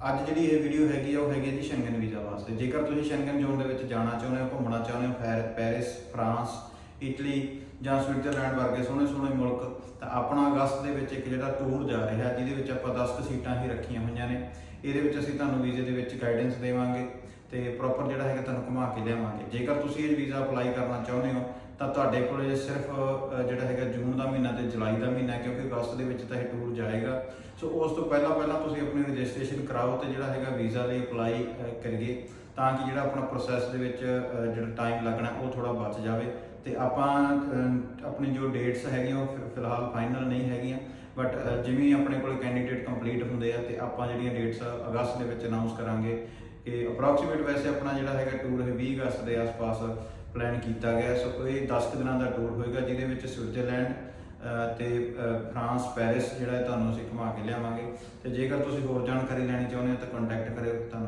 ਅੱਜ ਜਿਹੜੀ ਇਹ ਵੀਡੀਓ ਹੈਗੀ ਆ ਉਹ ਹੈਗੀ ਜੀ ਸ਼ੈਂਗਨ ਵੀਜ਼ਾ ਵਾਸਤੇ। ਜੇਕਰ ਤੁਸੀਂ ਸ਼ੈਂਗਨ ਜ਼ੋਨ ਦੇ ਵਿੱਚ ਜਾਣਾ ਚਾਹੁੰਦੇ ਹੋ, ਘੁੰਮਣਾ ਚਾਹੁੰਦੇ ਹੋ ਪੈਰਿਸ, ਫਰਾਂਸ, ਇਟਲੀ ਜਾਂ ਸਵਿਟਜ਼ਰਲੈਂਡ ਵਰਗੇ ਸੋਹਣੇ ਸੋਹਣੇ ਮੁਲਕ, ਤਾਂ ਆਪਣਾ ਅਗਸਤ ਦੇ ਵਿੱਚ ਇੱਕ ਜਿਹੜਾ ਟੂਰ ਜਾ ਰਿਹਾ ਜਿਹਦੇ ਵਿੱਚ ਆਪਾਂ 10 ਸੀਟਾਂ ਹੀ ਰੱਖੀਆਂ ਹੋਈਆਂ ਨੇ। ਇਹਦੇ ਵਿੱਚ ਅਸੀਂ ਤੁਹਾਨੂੰ ਵੀਜ਼ੇ ਦੇ ਵਿੱਚ ਗਾਈਡੈਂਸ ਦੇਵਾਂਗੇ ਤੇ ਪ੍ਰੋਪਰ ਜਿਹੜਾ ਹੈਗਾ ਤੁਹਾਨੂੰ ਘੁਮਾ ਕੇ ਲਿਆਵਾਂਗੇ। ਜੇਕਰ ਤੁਸੀਂ ਇਹ ਵੀਜ਼ਾ ਅਪਲਾਈ ਕਰਨਾ ਚਾਹੁੰਦੇ ਹੋ ਤਾਂ ਤੁਹਾਡੇ ਕੋਲੇ ਸਿਰਫ ਜਿਹੜਾ ਹੈਗਾ ਜੂਨ ਦਾ ਮਹੀਨਾ ਤੇ ਜੁਲਾਈ ਦਾ ਮਹੀਨਾ, ਕਿਉਂਕਿ ਅਗਸਤ ਦੇ ਵਿੱਚ ਤਾਂ ਇਹ ਟੂਰ ਜਾਏਗਾ। ਸੋ ਉਸ ਤੋਂ ਪਹਿਲਾਂ ਤੁਸੀਂ ਆਪਣੀ ਰਜਿਸਟ੍ਰੇਸ਼ਨ ਕਰਾਓ ਤੇ ਜਿਹੜਾ ਹੈਗਾ ਵੀਜ਼ਾ ਲਈ ਅਪਲਾਈ ਕਰੀਏ, ਤਾਂ ਕਿ ਜਿਹੜਾ ਆਪਣਾ ਪ੍ਰੋਸੈਸ ਦੇ ਵਿੱਚ ਜਿਹੜਾ ਟਾਈਮ ਲੱਗਣਾ ਉਹ ਥੋੜਾ ਬਚ ਜਾਵੇ। ਤੇ ਆਪਾਂ ਆਪਣੀ ਜੋ ਡੇਟਸ ਹੈਗੀਆਂ ਉਹ ਫਿਲਹਾਲ ਫਾਈਨਲ ਨਹੀਂ ਹੈਗੀਆਂ, ਬਟ ਜਿਵੇਂ ਆਪਣੇ ਕੋਲ ਕੈਂਡੀਡੇਟ ਕੰਪਲੀਟ ਹੁੰਦੇ ਆ ਤੇ ਆਪਾਂ ਜਿਹੜੀਆਂ ਡੇਟਸ ਅਗਸਤ ਦੇ ਵਿੱਚ ਅਨਾਉਂਸ ਕਰਾਂਗੇ ਕਿ ਅਪਰੋਕਸੀਮੇਟ ਵੈਸੇ ਆਪਣਾ ਜਿਹੜਾ ਹੈਗਾ ਟੂਰ ਹੈ 20 ਅਗਸਤ ਦੇ ਆਸ-ਪਾਸ ਪਲਾਨ ਕੀਤਾ ਗਿਆ। ਸੋ ਇਹ 10 ਦਿਨਾਂ ਦਾ ਟੂਰ ਹੋਏਗਾ ਜਿਹਦੇ ਵਿੱਚ ਸਵਿਟਜ਼ਰਲੈਂਡ ਤੇ ਫਰਾਂਸ, ਪੈਰਿਸ ਜਿਹੜਾ ਤੁਹਾਨੂੰ ਅਸੀਂ ਘੁਮਾ ਕੇ ਲਿਆਵਾਂਗੇ। ਤੇ ਜੇਕਰ ਤੁਸੀਂ ਹੋਰ ਜਾਣਕਾਰੀ ਲੈਣੀ ਚਾਹੁੰਦੇ ਹੋ ਤਾਂ ਕੰਟੈਕਟ ਕਰਿਓ। ਧੰਨਵਾਦ।